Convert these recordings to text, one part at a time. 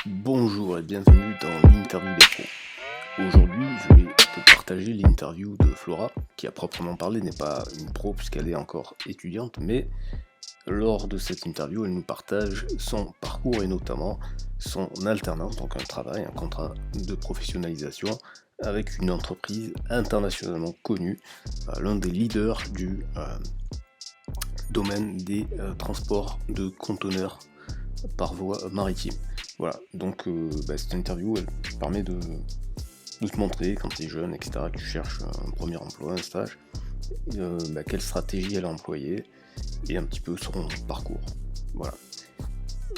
Bonjour et bienvenue dans l'interview des pros. Aujourd'hui, je vais te partager l'interview de Flora, qui à proprement parler n'est pas une pro puisqu'elle est encore étudiante, mais lors de cette interview, elle nous partage son parcours et notamment son alternance, donc un travail, un contrat de professionnalisation avec une entreprise internationalement connue, l'un des leaders du domaine des transports de conteneurs par voie maritime. Voilà, donc cette interview, elle permet de te montrer quand tu es jeune, etc., que tu cherches un premier emploi, un stage, quelle stratégie elle a employée et un petit peu son parcours. Voilà.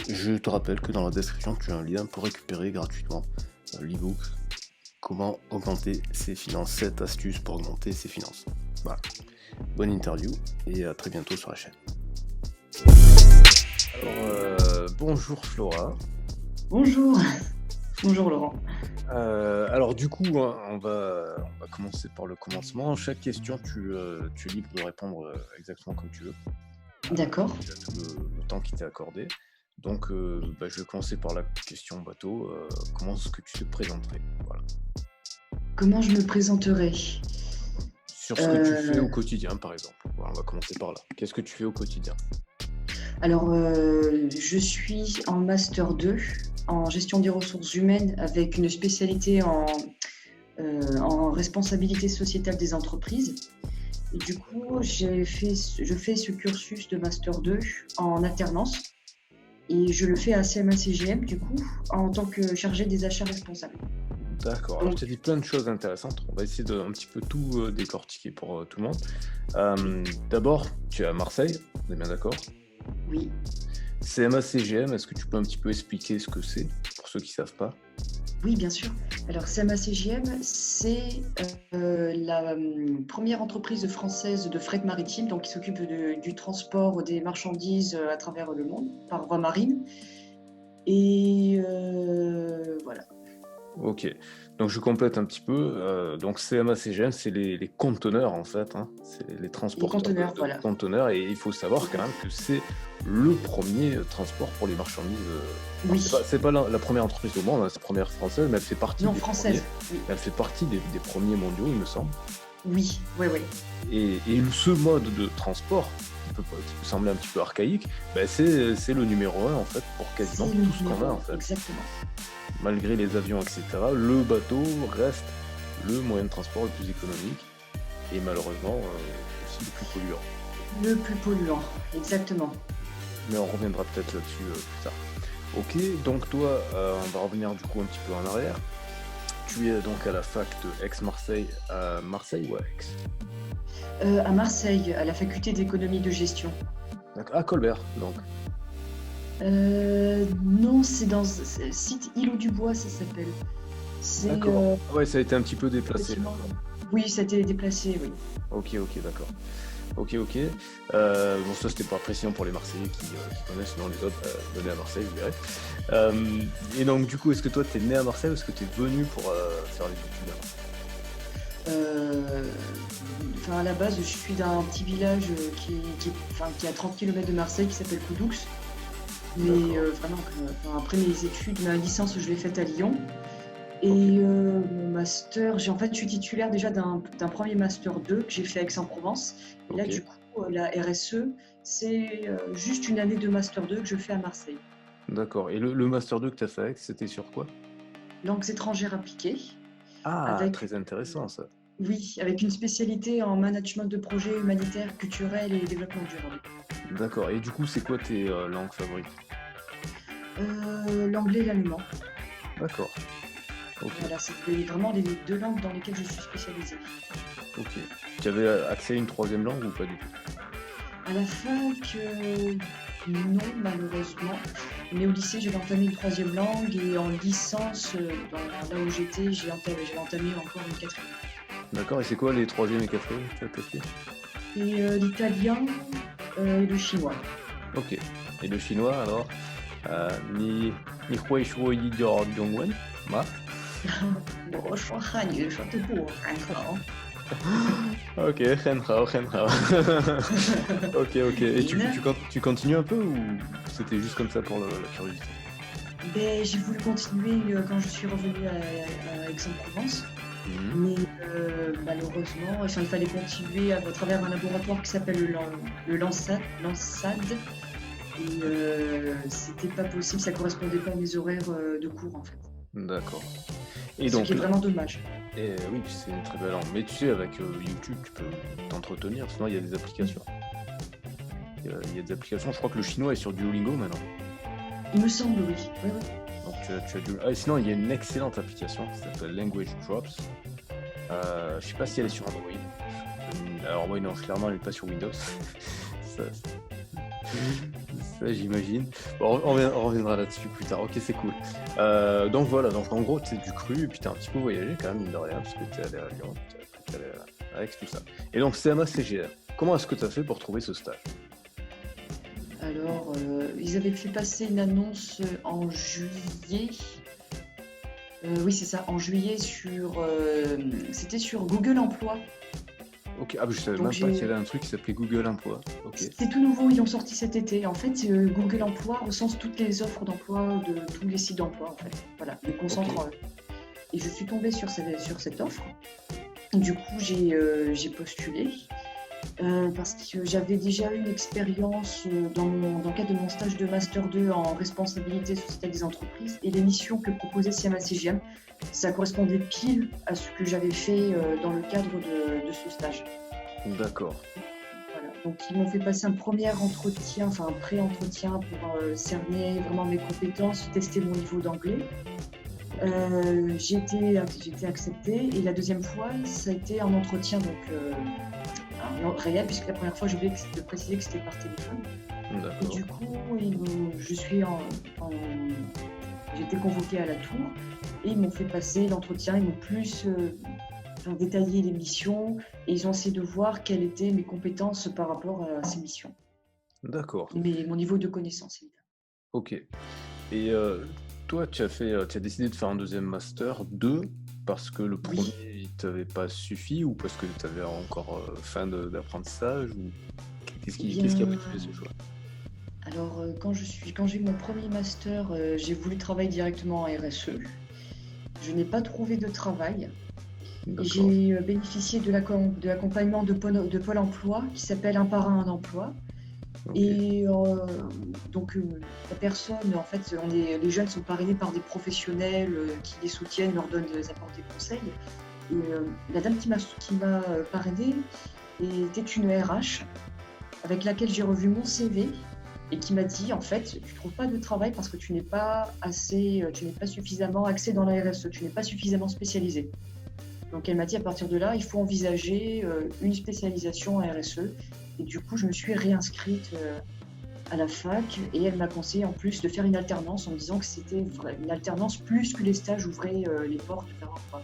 Je te rappelle que dans la description, tu as un lien pour récupérer gratuitement l'ebook Comment augmenter ses finances, 7 astuces pour augmenter ses finances. Voilà. Bonne interview et à très bientôt sur la chaîne. Alors, bonjour Flora. Bonjour. Bonjour Laurent. Alors du coup, on va commencer par le commencement. Chaque question, tu es libre de répondre exactement comme tu veux. D'accord. Tu as tout le temps qui t'est accordé. Donc, je vais commencer par la question bateau. Comment est-ce que tu te présenterais? Voilà. Comment je me présenterai? Sur ce que tu fais au quotidien, par exemple. Voilà, on va commencer par là. Qu'est-ce que tu fais au quotidien? Alors, je suis en Master 2 en gestion des ressources humaines avec une spécialité en responsabilité sociétale des entreprises. Et du coup, je fais ce cursus de Master 2 en alternance et je le fais à CMA-CGM du coup en tant que chargé des achats responsables. D'accord, alors je t'ai dit plein de choses intéressantes. On va essayer de un petit peu tout décortiquer pour tout le monde. D'abord, tu es à Marseille, on est bien d'accord? Oui. CMA-CGM, est-ce que tu peux un petit peu expliquer ce que c'est, pour ceux qui ne savent pas? Oui, bien sûr. Alors, CMA-CGM, c'est la première entreprise française de fret maritime, donc qui s'occupe du transport des marchandises à travers le monde par voie marine. Et voilà. Ok, donc je complète un petit peu. Donc CMA-CGM, c'est les conteneurs en fait, hein. C'est les transporteurs conteneurs, de voilà. conteneurs, et il faut savoir quand même que c'est le premier transport pour les marchandises. Oui. C'est pas la première entreprise au monde, hein, c'est la première française, mais elle fait partie des française. premiers. Oui. Elle fait partie des premiers mondiaux, il me semble. Oui, oui. Et ce mode de transport, qui peut sembler un petit peu archaïque, c'est le numéro 1 en fait pour quasiment tout ce qu'on a en fait. Exactement. Malgré les avions, etc., le bateau reste le moyen de transport le plus économique et malheureusement aussi le plus polluant. Le plus polluant, exactement. Mais on reviendra peut-être là-dessus plus tard. Ok, donc toi, on va revenir du coup un petit peu en arrière. Tu es donc à la fac de Aix-Marseille, à Marseille ou à Aix? À Marseille, à la faculté d'économie de gestion. À Colbert, donc. Non, c'est dans le site Îlot-du-Bois, ça s'appelle. D'accord. Ouais, ça a été un petit peu déplacé. Oui, ça a été déplacé, oui. Ok, d'accord. Ok. Bon, ça c'était pas précision pour les Marseillais qui connaissent, sinon les autres venaient à Marseille, vous verrez. Et donc du coup, est-ce que toi t'es né à Marseille ou est-ce que t'es venu pour faire les études à la base, je suis d'un petit village qui est à 30 km de Marseille, qui s'appelle Coudoux. Mais après mes études, ma licence, je l'ai faite à Lyon. Et mon master, je suis titulaire déjà d'un premier master 2 que j'ai fait à Aix-en-Provence. Et là, du coup, la RSE, c'est juste une année de master 2 que je fais à Marseille. D'accord. Et le master 2 que tu as fait à Aix, c'était sur quoi? Langues étrangères appliquées. Ah, très intéressant ça. Oui, avec une spécialité en management de projets humanitaires, culturels et développement durable. D'accord. Et du coup, c'est quoi tes langues favorites? L'anglais et l'allemand. D'accord. Okay. Voilà, c'est vraiment les deux langues dans lesquelles je suis spécialisée. Ok. Tu avais accès à une troisième langue ou pas du tout? À la fac, non, malheureusement. Mais au lycée, j'avais entamé une troisième langue et en licence, là où j'étais, j'ai entamé encore une quatrième. D'accord. Et c'est quoi les troisième et quatrième que tu as testé? Et l'italien et le chinois. Ok. Et le chinois alors? Ni hui shui yi jiao zhongwen ma? Ok, Henrao. Ok. Et tu continues un peu ou c'était juste comme ça pour la curiosité? J'ai voulu continuer quand je suis revenue à Aix-en-Provence, Mhm. mais malheureusement, enfin, il fallait continuer à travers un laboratoire qui s'appelle le Lansad, et c'était pas possible, ça correspondait pas à mes horaires de cours en fait. D'accord. Et Ce qui donc, est vraiment dommage. oui, c'est une très belle langue. Mais tu sais, avec YouTube, tu peux t'entretenir. Sinon, il y a des applications. Il y a des applications. Je crois que le chinois est sur Duolingo maintenant. Il me semble, oui. Oui, oui. Donc, tu as et sinon, il y a une excellente application qui s'appelle Language Drops. Je sais pas si elle est sur Android. Alors, oui, non, clairement, elle n'est pas sur Windows. ça, ça, j'imagine. Bon, on reviendra là-dessus plus tard. Ok, c'est cool. Donc voilà, donc en gros, tu du cru, et puis t'as un petit peu voyagé quand même, mine de rien, parce que t'es allé à Lyon, t'es allé à Aix, tout ça. Et donc, CMA CGR. Comment est-ce que tu as fait pour trouver ce stage? Alors, ils avaient fait passer une annonce en juillet. Oui, c'est ça, en juillet c'était sur Google Emploi. Ok, ah, je savais Donc même pas qu'il y avait un truc qui s'appelait Google Emploi. Ok, c'est tout nouveau, ils l'ont sorti cet été. En fait, Google Emploi recense toutes les offres d'emploi de tous les sites d'emploi, en fait. Voilà, ils concentrent. ok. Et je suis tombée sur cette offre. Du coup, j'ai postulé. Parce que j'avais déjà eu une expérience dans le cadre de mon stage de Master 2 en responsabilité sociétale des entreprises, et les missions que proposait CMA CGM, ça correspondait pile à ce que j'avais fait dans le cadre de ce stage. D'accord. Voilà. Donc ils m'ont fait passer un premier entretien, enfin un pré-entretien pour cerner vraiment mes compétences, tester mon niveau d'anglais. J'ai été acceptée, et la deuxième fois, ça a été un entretien réel, puisque la première fois, j'ai oublié de préciser que c'était par téléphone. Et D'accord. du coup, j'ai été convoquée à la tour, et ils m'ont fait passer l'entretien. Ils m'ont plus détaillé les missions, et ils ont essayé de voir quelles étaient mes compétences par rapport à ces missions. D'accord. Mais mon niveau de connaissance, évidemment. Ok. Et toi, tu as décidé de faire un deuxième master 2 parce que le premier, Oui. il t'avait pas suffi, ou parce que tu avais encore fin d'apprentissage, ou qu'est-ce Eh qui a bien, motivé ce choix? alors quand j'ai eu mon premier master, j'ai voulu travailler directement en RSE. Je n'ai pas trouvé de travail. Et D'accord. j'ai bénéficié de l'accompagnement de Pôle emploi qui s'appelle Un par un emploi. Ok. Et la personne, en fait, les jeunes sont parrainés par des professionnels qui les soutiennent, leur apportent des conseils. Et la dame qui m'a parrainée était une RH avec laquelle j'ai revu mon CV, et qui m'a dit, en fait, tu ne trouves pas de travail parce que tu n'es pas suffisamment axé dans la RSE, tu n'es pas suffisamment spécialisé. Donc elle m'a dit, à partir de là, il faut envisager une spécialisation en RSE. Et du coup, je me suis réinscrite à la fac, et elle m'a conseillé en plus de faire une alternance, en me disant que c'était une alternance plus que les stages ouvraient les portes vers l'emploi.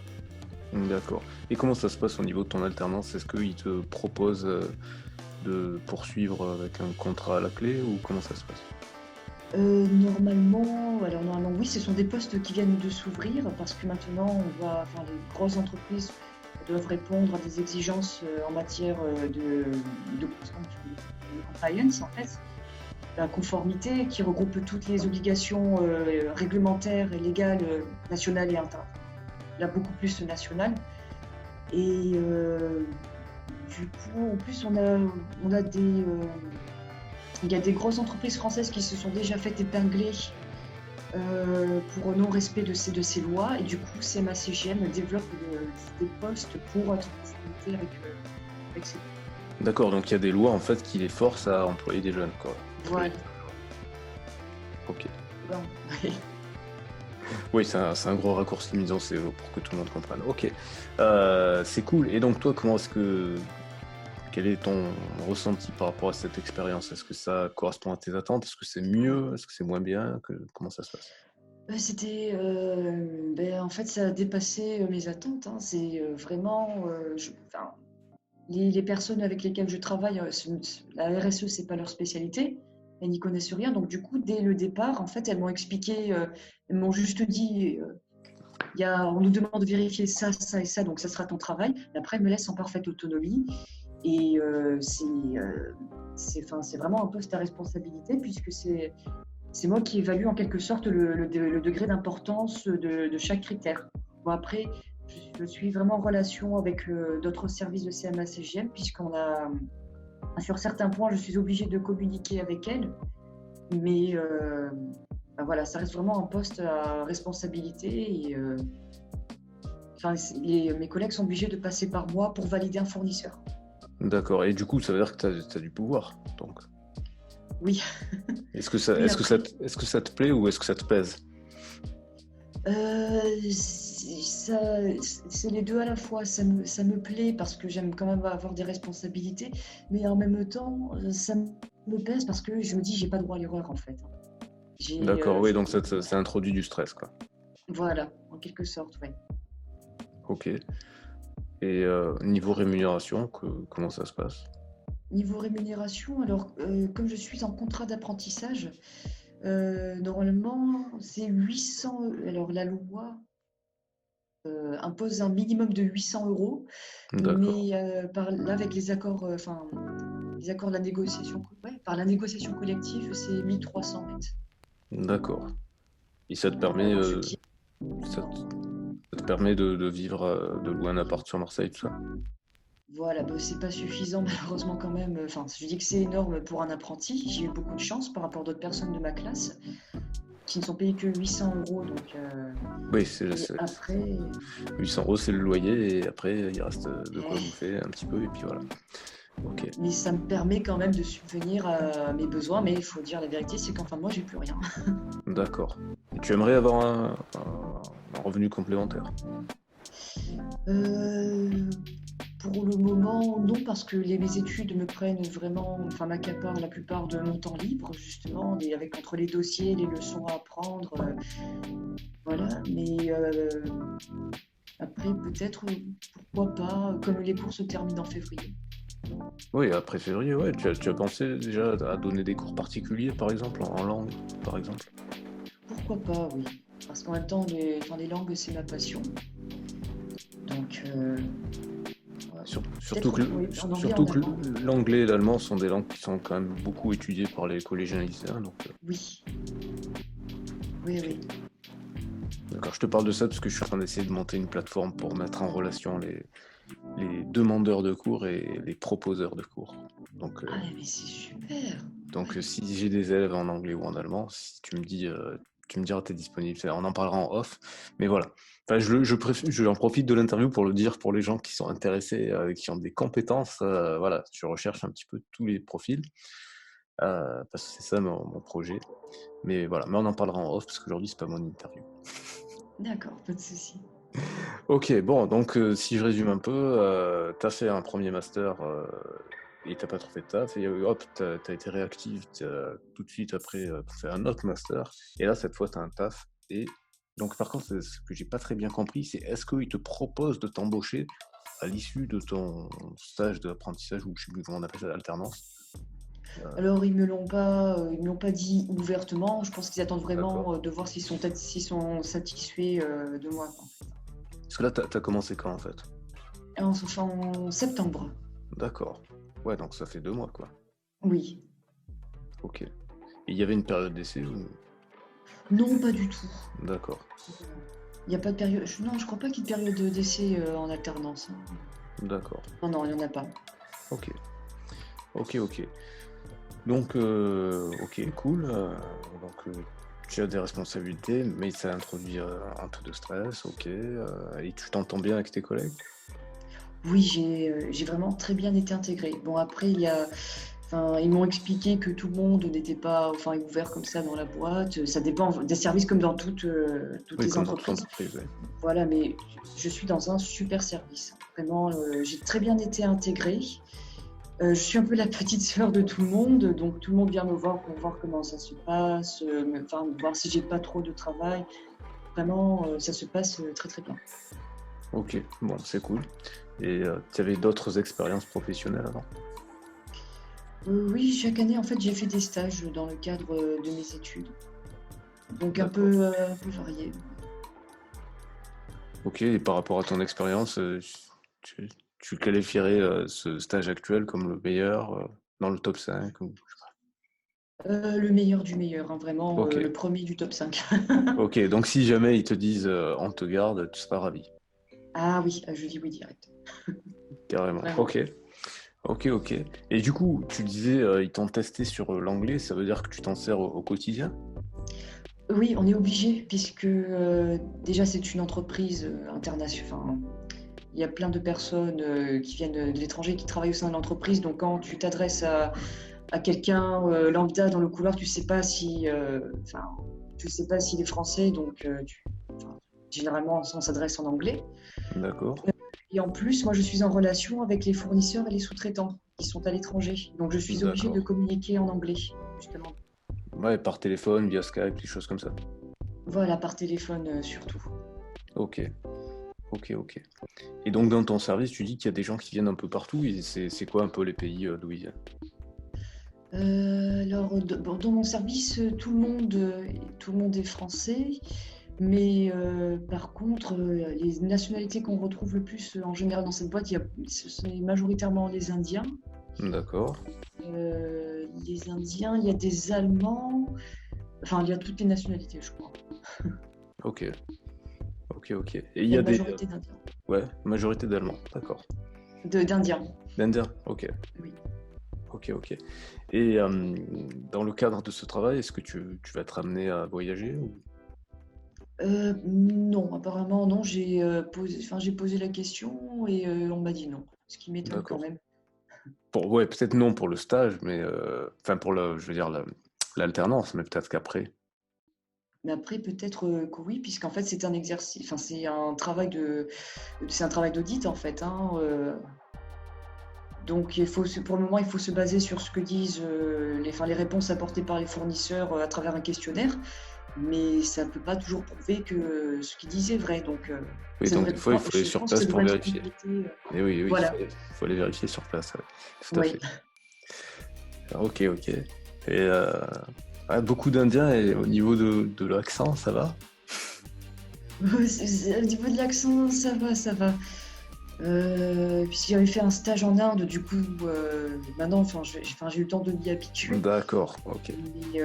D'accord. Et comment ça se passe au niveau de ton alternance? Est-ce qu'ils te proposent de poursuivre avec un contrat à la clé, ou comment ça se passe? Normalement, oui, ce sont des postes qui viennent de s'ouvrir, parce que maintenant, les grosses entreprises doivent répondre à des exigences en matière de compliance, en fait, la conformité, qui regroupe toutes les obligations réglementaires et légales nationales et là beaucoup plus nationales. Et du coup, en plus, il y a des grosses entreprises françaises qui se sont déjà fait épingler pour non-respect de ces lois, et du coup, CMA CGM développe des postes pour être en conformité avec ces lois. D'accord, donc il y a des lois en fait qui les forcent à employer des jeunes, quoi. Voilà. Ok. Bon. Oui, c'est un gros raccourci mis en CO pour que tout le monde comprenne. Ok. C'est cool. Et donc toi, quel est ton ressenti par rapport à cette expérience? Est-ce que ça correspond à tes attentes? Est-ce que c'est mieux? Est-ce que c'est moins bien? Comment ça se passe? C'était, en fait, ça a dépassé mes attentes, hein. C'est vraiment, les personnes avec lesquelles je travaille, la RSE, c'est pas leur spécialité. Elles n'y connaissent rien. Donc, du coup, dès le départ, en fait, elles m'ont expliqué, elles m'ont juste dit, on nous demande de vérifier ça, ça et ça, donc ça sera ton travail. Et après, elles me laissent en parfaite autonomie. Et c'est vraiment un poste à responsabilité, puisque c'est C'est moi qui évalue en quelque sorte le degré d'importance de chaque critère. Bon, après, je suis vraiment en relation avec d'autres services de CMA-CGM, puisqu'on a, sur certains points, je suis obligée de communiquer avec elles, mais ben voilà, ça reste vraiment un poste à responsabilité et enfin, mes collègues sont obligés de passer par moi pour valider un fournisseur. D'accord. Et du coup, ça veut dire que tu as du pouvoir. Donc, Oui, est-ce que ça, oui, après, est-ce que ça te plaît ou est-ce que ça te pèse? c'est les deux à la fois. Ça me plaît parce que j'aime quand même avoir des responsabilités, mais en même temps, ça me pèse parce que je me dis j'ai pas droit à l'erreur en fait. D'accord, oui, donc Ouais. ça introduit du stress, quoi. Voilà, en quelque sorte, ouais. Ok. Et niveau rémunération, comment ça se passe? Niveau rémunération, alors comme je suis en contrat d'apprentissage, normalement c'est 800. Alors la loi impose un minimum de 800 euros, D'accord, mais là avec les accords, les accords de la négociation, ouais, par la négociation collective, c'est 1300 net. d'accord. Et ça te permet, Alors, ce qui ça te, ça te permet de vivre, de louer un appart sur Marseille, tout ça? voilà, bah, c'est pas suffisant malheureusement quand même. Enfin, je dis que c'est énorme pour un apprenti. J'ai eu beaucoup de chance par rapport à d'autres personnes de ma classe qui ne sont payées que 800 euros. Donc, Oui, et après, 800 euros, c'est le loyer, et après, il reste de quoi eh, bouffer un petit peu, et puis voilà. Ok, mais ça me permet quand même de subvenir à mes besoins. Mais il faut dire la vérité, c'est qu'en fin de mois, j'ai plus rien. d'accord. Et tu aimerais avoir un revenu complémentaire? Euh, pour le moment, non, parce que mes études me prennent vraiment, enfin, m'accaparent la plupart de mon temps libre, justement, avec entre les dossiers, les leçons à apprendre, voilà. Mais après, peut-être, pourquoi pas, comme les cours se terminent en février. Oui, après février, ouais. Tu as pensé déjà à donner des cours particuliers, par exemple, en langue, par exemple? Pourquoi pas, oui. Parce qu'en même temps, enfin, les langues, c'est ma passion. Donc, ouais, Surtout peut-être, que, oui, en anglais, surtout en que allemand. l'anglais et l'allemand sont des langues qui sont quand même beaucoup étudiées par les collégiens et lycéens. Donc, Oui, oui, ok. oui. D'accord, je te parle de ça parce que je suis en train d'essayer de monter une plateforme pour mettre en relation les demandeurs de cours et les proposeurs de cours. Donc, Ah, mais c'est super. Ouais. si j'ai des élèves en anglais ou en allemand, si tu me dis, tu me diras t'es disponible, on en parlera en off. Mais voilà. Enfin, j'en profite de l'interview pour le dire pour les gens qui sont intéressés, qui ont des compétences. Voilà, je recherche un petit peu tous les profils parce que c'est ça mon projet. Mais voilà, mais on en parlera en off parce qu'aujourd'hui c'est pas mon interview. D'accord, pas de souci. Ok, bon, donc si je résume un peu, t'as fait un premier master et t'as pas trouvé de taf, et hop, t'as été réactive tout de suite après pour faire un autre master, et là cette fois t'as un taf, et donc par contre ce que j'ai pas très bien compris, c'est est-ce qu'ils te proposent de t'embaucher à l'issue de ton stage d'apprentissage, ou je sais plus comment on appelle ça, l'alternance? Alors, ils me l'ont pas dit ouvertement. Je pense qu'ils attendent D'accord. vraiment de voir s'ils sont satisfaits de moi, quoi. Parce que là t'as commencé quand en fait? En septembre. D'accord. Ouais, donc ça fait 2 mois quoi. Oui. Ok. Et il y avait une période d'essai ou... Non, pas du tout. D'accord. Il n'y a pas de période. Non, je crois pas qu'il y ait de période d'essai en alternance, hein. D'accord. Non, non, il n'y en a pas. Ok. Ok, ok. Donc, ok, cool. Donc, tu as des responsabilités, mais ça introduit un peu de stress, ok. Et tu t'entends bien avec tes collègues? Oui, j'ai vraiment très bien été intégrée. Bon, après, enfin, ils m'ont expliqué que tout le monde n'était pas, enfin, ouvert comme ça dans la boîte. Ça dépend des services comme dans toutes Oui, les comme dans toute entreprises. entreprise, oui. Voilà, mais je suis dans un super service. Vraiment, j'ai très bien été intégrée. Je suis un peu la petite sœur de tout le monde, donc tout le monde vient me voir pour voir comment ça se passe, enfin, voir si j'ai pas trop de travail. Vraiment, ça se passe très très bien. Ok, bon, c'est cool. Et tu avais d'autres expériences professionnelles avant? Oui, chaque année, en fait, j'ai fait des stages dans le cadre de mes études, donc D'accord. un peu varié. Ok, et par rapport à ton expérience, tu, tu qualifierais ce stage actuel comme le meilleur, dans le top 5 ou... Le meilleur du meilleur, hein, vraiment, Ok, le premier du top 5. ok. Donc si jamais ils te disent on te garde, tu seras ravi. Ah oui, je dis oui direct, Carrément. vraiment. Ok, ok, ok. Et du coup, tu disais ils t'ont testé sur l'anglais, ça veut dire que tu t'en sers au quotidien? Oui, on est obligé puisque déjà c'est une entreprise internationale. Enfin, il y a plein de personnes qui viennent de l'étranger qui travaillent au sein de l'entreprise. Donc quand tu t'adresses à quelqu'un lambda dans le couloir, tu sais pas si, enfin, tu sais pas s'il est français. Donc enfin, généralement on s'adresse en anglais. D'accord, Et en plus, moi je suis en relation avec les fournisseurs et les sous-traitants qui sont à l'étranger. Donc je suis obligée de d'accord. communiquer en anglais justement. Ouais, par téléphone, via Skype, des choses comme ça. Voilà, par téléphone surtout. Ok, ok, ok. Et donc dans ton service, tu dis qu'il y a des gens qui viennent un peu partout, et c'est quoi un peu les pays d'où ils viennent? Alors, bon, dans mon service, tout le monde est français, mais par contre, les nationalités qu'on retrouve le plus en général dans cette boîte, c'est majoritairement D'accord, Les Indiens, il y a des Allemands, enfin, il y a toutes les nationalités, je crois. ok, ok, ok. Et il Il y y a a une des... majorité d'Indiens. Ouais, majorité d'Allemands, d'accord. D'Indiens, D'Indiens, ok, oui. ok, ok. Et dans le cadre de ce travail, est-ce que tu vas être amené à voyager ou... Non, apparemment, non. J'ai posé la question et on m'a dit non, ce qui m'étonne quand D'accord. même. Ouais, peut-être non pour le stage, mais enfin pour le, je veux dire l'alternance, mais peut-être qu'après. Mais après, peut-être que oui, puisqu'en fait, c'est un exercice, enfin, c'est un travail d'audit en fait, hein, donc pour le moment, il faut se baser sur ce que disent les réponses apportées par les fournisseurs à travers un questionnaire, mais ça ne peut pas toujours prouver que ce qu'ils disent est vrai. Donc, Oui, donc des fois il faut aller je sur pense que place ça pour devrait être vérifier. limité. Et oui, oui, Voilà, faut aller vérifier sur place, ouais. Tout à oui. fait. Ok, ok. Et ouais, beaucoup d'Indiens, et au niveau de l'accent, ça va? Au niveau de l'accent, ça va, ça va. Puisque j'avais fait un stage en Inde, du coup, maintenant, j'ai eu le temps de m'y habituer. D'accord, ok. Mais,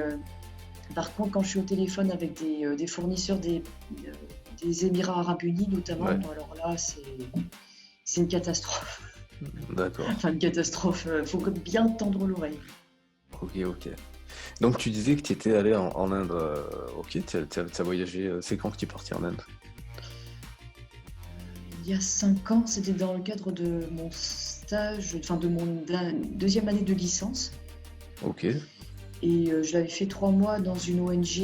par contre, quand je suis au téléphone avec des fournisseurs des Émirats arabes unis notamment, Ouais, alors là, c'est une catastrophe. d'accord. Enfin, une catastrophe, faut bien tendre l'oreille. Ok, ok. Donc tu disais que tu étais allé en Inde. Ok, t'as voyagé. C'est quand que tu es parti en Inde? Il y a 5 ans, c'était dans le cadre de mon stage, enfin de mon deuxième année de licence. Ok, Et je l'avais fait 3 mois dans une ONG,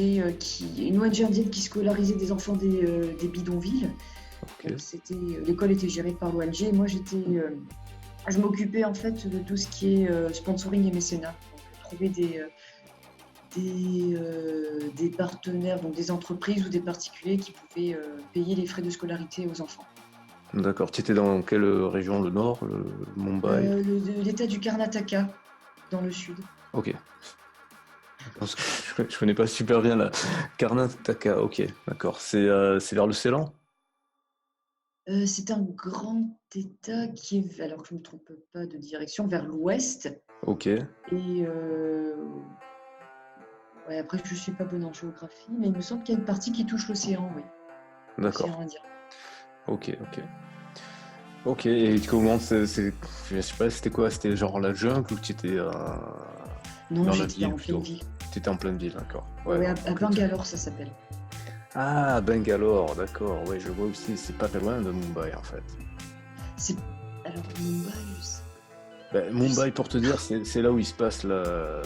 une ONG indienne qui scolarisait des enfants des bidonvilles. Donc ok. l'école était gérée par l'ONG et moi je m'occupais en fait de tout ce qui est sponsoring et mécénat. Donc trouver des partenaires, donc des entreprises ou des particuliers qui pouvaient payer les frais de scolarité aux enfants. D'accord. Tu étais dans quelle région? Le nord, le Mumbai? L'état du Karnataka, dans le sud. Ok. Parce que je connais pas super bien la Karnataka. Ok, d'accord. C'est vers le Ceylan? C'est un grand état qui est, alors que je ne me trompe pas de direction, vers l'ouest. Ok, Et ouais, après, je ne suis pas bonne en géographie, mais il me semble qu'il y a une partie qui touche l'océan, oui. d'accord. L'océan Indien. Ok, ok. Ok, et comment je sais pas, c'était quoi? C'était genre la jungle ou tu étais Non, dans la j'étais ville en pleine plutôt? ville. Tu étais en pleine ville, d'accord. Ouais, Ouais, non, à donc, Bangalore, ça s'appelle. ah, Bangalore, d'accord. Ouais, je vois aussi, c'est pas très loin de Mumbai en fait. C'est... Alors, Mumbai, Ben, je Mumbai, sais pour te pas. dire, c'est là où il se passe le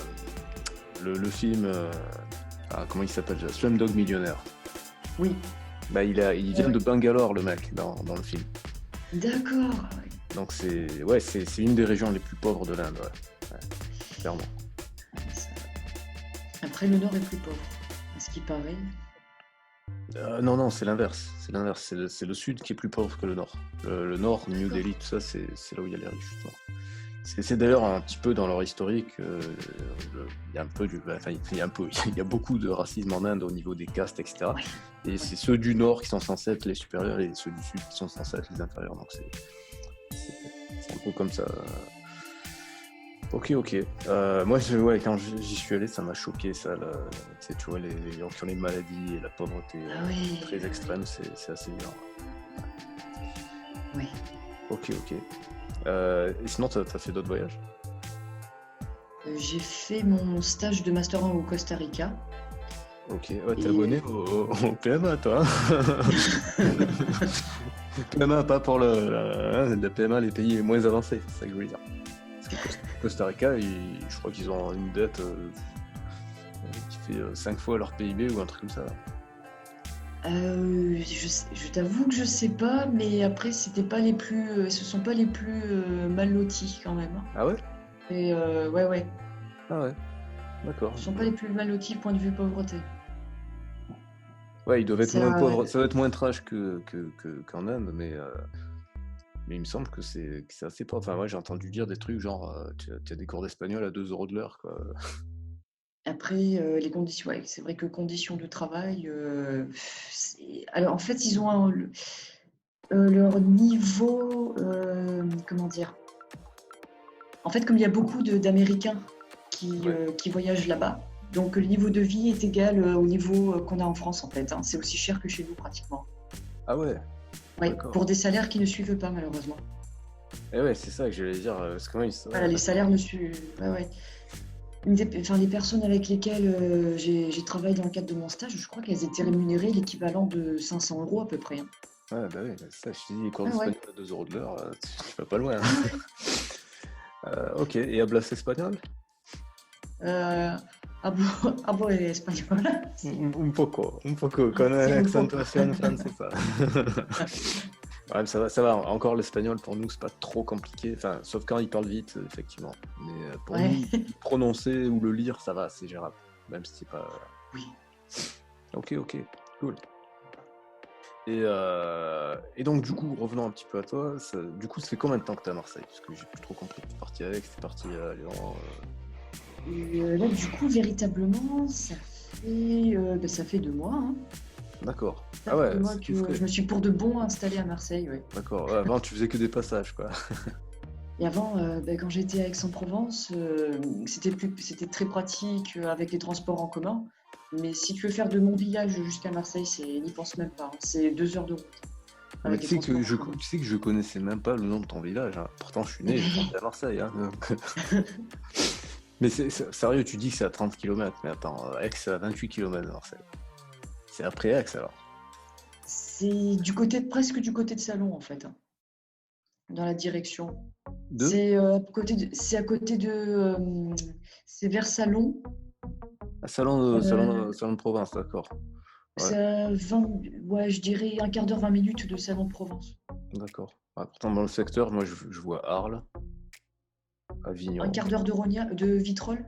film. Comment il s'appelle déjà? Slumdog Millionnaire. Oui, Bah, il vient ouais. de Bangalore, le mec, dans le film. D'accord. Ouais. Donc c'est une des régions les plus pauvres de l'Inde, ouais. Ouais, clairement. Ça- Après, le nord est plus pauvre, à ce qui paraît. Non, non, c'est l'inverse. C'est l'inverse. C'est le sud qui est plus pauvre que le nord. Le nord, New D'accord. Delhi, tout ça, c'est là où il y a les riches, justement. C'est d'ailleurs un petit peu dans leur historique. Il y a un peu enfin, il y a un peu, il y a beaucoup de racisme en Inde au niveau des castes, etc. Ouais, Et ouais. c'est ceux du nord qui sont censés être les supérieurs et ceux du sud qui sont censés être les inférieurs. Donc c'est un peu comme ça. Ok, ok. Moi, quand j'y suis allé, ça m'a choqué, ça. Tu vois, les gens qui ont les maladies et la pauvreté Ah ouais, très ah extrême, c'est assez violent. ouais. Ouais. Ok, ok. Et sinon, t'as fait d'autres voyages? J'ai fait mon stage de Master 1 au Costa Rica. Ok, ouais, t'es Et abonné au PMA, toi, hein. PMA, pas pour le PMA, les pays les moins avancés, c'est ça que je voulais dire. Parce que Costa Rica, je crois qu'ils ont une dette qui fait 5 fois leur PIB ou un truc comme ça. je t'avoue que je sais pas, mais après, c'était pas les plus, ce sont pas les plus mal lotis quand même, hein. Ah ouais? Et ouais, ouais. Ah ouais, d'accord. Ce sont pas les plus mal lotis point de vue pauvreté. Ouais, ils doivent être moins Ça, pauvres, ça doit être moins trash qu'en Inde, mais il me semble que c'est assez pauvre. Enfin, ouais, j'ai entendu dire des trucs genre, tu as des cours d'espagnol à 2 € de l'heure, quoi. après, les conditions, ouais, c'est vrai que conditions de travail, alors en fait, ils ont leur niveau, comment dire? En fait, comme il y a beaucoup d'Américains Ouais. qui voyagent là-bas, donc le niveau de vie est égal au niveau qu'on a en France en fait, hein. C'est aussi cher que chez nous pratiquement. Ah ouais, Oui, d'accord. pour des salaires qui ne suivent pas malheureusement. Et ouais, c'est ça que j'allais dire, parce que ouais, Voilà, ouais, les d'accord. salaires ne suivent. Ouais, ouais. Les personnes avec lesquelles j'ai travaillé dans le cadre de mon stage, je crois qu'elles étaient rémunérées l'équivalent de 500 € à peu près, hein. Ouais, bah oui, bah, c'est ça, je te dis, les cours Ah ouais, d'espagnol à 2 € de l'heure, tu vas pas loin, ouais, hein. ouais. Ok, et hablas espagnol? Hablo, hablo español. Sí, Un poco, con sí, un poco. accentuación francesa. Ouais, mais ça va. Encore l'espagnol pour nous, c'est pas trop compliqué. Enfin, sauf quand il parle vite, effectivement. Mais pour Ouais, nous, le prononcer ou le lire, ça va, c'est gérable. Même si c'est pas. oui. Ok, ok, cool. Et donc, du coup, revenons un petit peu à toi. Du coup, ça fait combien de temps que t'es à Marseille? Parce que j'ai plus trop compris. T'es parti avec, t'es parti à Lyon. Et là, du coup, véritablement, ça fait 2 mois, hein. D'accord. Ça Ah fait ouais, 2 mois c'est tout que je frais. me suis pour de bon installée à Marseille, ouais. D'accord. Ouais, avant, tu faisais que des passages, quoi. Et avant, quand j'étais à Aix-en-Provence, c'était très pratique avec les transports en commun. Mais si tu veux faire de mon village jusqu'à Marseille, n'y pense même pas, hein. C'est 2 heures de route Mais avec les transports en commun. tu sais que je connaissais même pas le nom de ton village, hein. Pourtant, je suis né, j'ai grandi à Marseille, hein, donc. Mais sérieux, tu dis que c'est à 30 km, mais attends, Aix, c'est à 28 km de Marseille. C'est après Aix, alors. C'est presque du côté de Salon, en fait, hein, dans la direction. Deux? C'est à côté c'est vers Salon. À Euh, Salon de Provence, d'accord. Ouais, c'est à 20, ouais, je dirais un quart d'heure, 20 minutes de Salon de Provence. d'accord. Ouais, pourtant, dans le secteur, moi, je vois Arles, Un Avignon, quart d'heure de Vitrolles.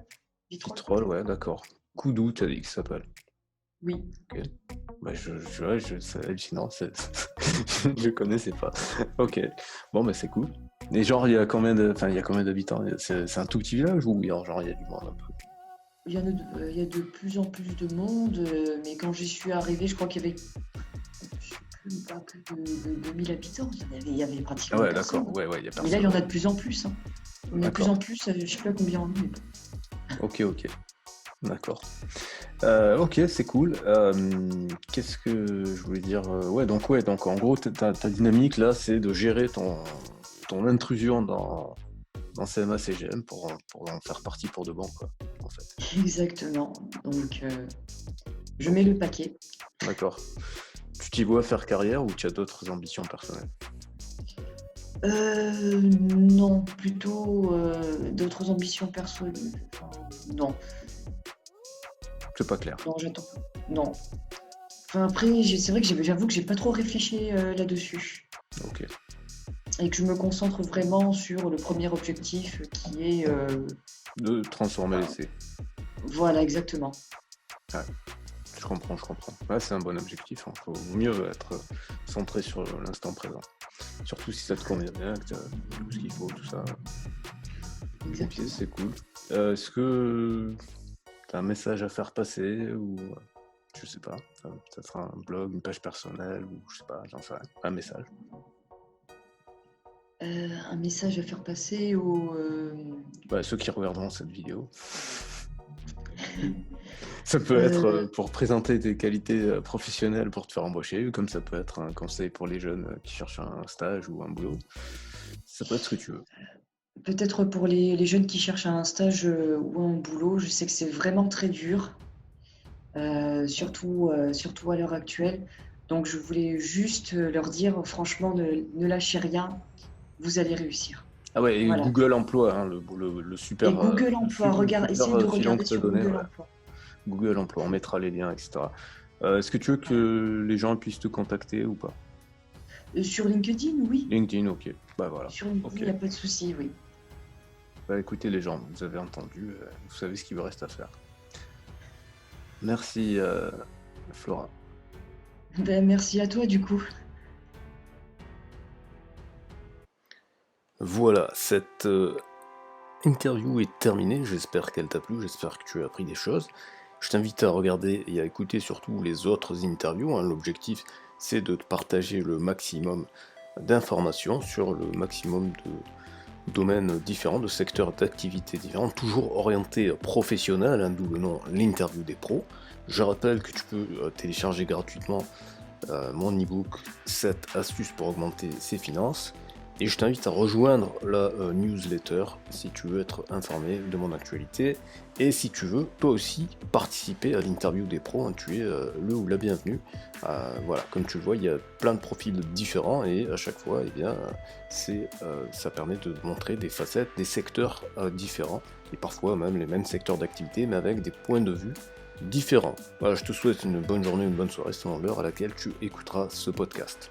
Vitrolles, Vitrolles, peut-être? ouais, d'accord. Coudou, t'as dit que ça s'appelle. Oui. Ok. Bah, ouais, c'est hallucinant, je connaissais pas. Ok, bon, bah, c'est cool. Et genre, il y a combien d'habitants? C'est un tout petit village ou genre, il y a du monde un peu? Il y a de plus en plus de monde, mais quand j'y suis arrivée, je crois qu'il y avait, je sais plus, pas plus de 1000 habitants. Il y avait Ah pratiquement ouais, personne, d'accord, hein. ouais, il y a Mais là, il y personne, en ouais. a de plus en plus, hein. Il y en a de plus D'accord, en plus, je sais pas combien on est, mais bon. ok, ok, d'accord. Ok, c'est cool. Qu'est-ce que je voulais dire? Ouais, donc en gros, ta dynamique là, c'est de gérer ton intrusion dans CMA-CGM pour en faire partie pour de bon, quoi, en fait. Exactement. Donc, je mets Ok, le paquet. d'accord. Tu t'y vois faire carrière ou tu as d'autres ambitions personnelles? Non, plutôt d'autres ambitions personnelles. Enfin, non, C'est pas clair. non, j'attends. Non. Enfin, après, c'est vrai que j'avoue que j'ai pas trop réfléchi là-dessus. Ok. Et que je me concentre vraiment sur le premier objectif qui est. De transformer Enfin, l'essai. voilà, exactement. Ouais, je comprends, je comprends. Ouais, c'est un bon objectif, hein. Faut mieux être centré sur l'instant présent. Surtout si ça te convient bien, que tu as tout ce qu'il faut, tout ça. Ok, Exactement. c'est cool. Est-ce que tu as un message à faire passer ou je sais pas, ça sera un blog, une page personnelle ou je sais pas, j'en sais rien. Un message. Un message à faire passer aux, Ceux qui regarderont cette vidéo. Ça peut être pour présenter tes qualités professionnelles pour te faire embaucher, comme ça peut être un conseil pour les jeunes qui cherchent un stage ou un boulot. Ça peut être ce que tu veux. peut-être pour les jeunes qui cherchent un stage ou un boulot. Je sais que c'est vraiment très dur, surtout à l'heure actuelle. Donc je voulais juste leur dire, franchement, ne lâchez rien, vous allez réussir. Ah ouais, et Voilà. Google Emploi, hein, le super. Et Google Emploi, essayez de regarder sur Google Emploi. Google Emploi, on mettra les liens, etc. Est-ce que tu veux que les gens puissent te contacter ou pas? Sur LinkedIn, oui. LinkedIn, ok. Bah voilà. Sur LinkedIn, il n'y a pas de souci, oui. Bah écoutez les gens, vous avez entendu, vous savez ce qu'il vous reste à faire. Merci Flora. Ben, merci à toi du coup. Voilà, cette interview est terminée, j'espère qu'elle t'a plu, j'espère que tu as appris des choses. Je t'invite à regarder et à écouter surtout les autres interviews, hein. L'objectif c'est de te partager le maximum d'informations sur le maximum de domaines différents, de secteurs d'activité différents, toujours orientés professionnels, hein, d'où le nom l'interview des pros. Je rappelle que tu peux télécharger gratuitement mon e-book 7 astuces pour augmenter ses finances. Et je t'invite à rejoindre la newsletter si tu veux être informé de mon actualité. Et si tu veux, toi aussi, participer à l'interview des pros, hein, tu es le ou la bienvenue. Voilà, comme tu le vois, il y a plein de profils différents et à chaque fois, eh bien, ça permet de montrer des facettes, des secteurs différents et parfois même les mêmes secteurs d'activité, mais avec des points de vue différents. Voilà, je te souhaite une bonne journée, une bonne soirée selon l'heure à laquelle tu écouteras ce podcast.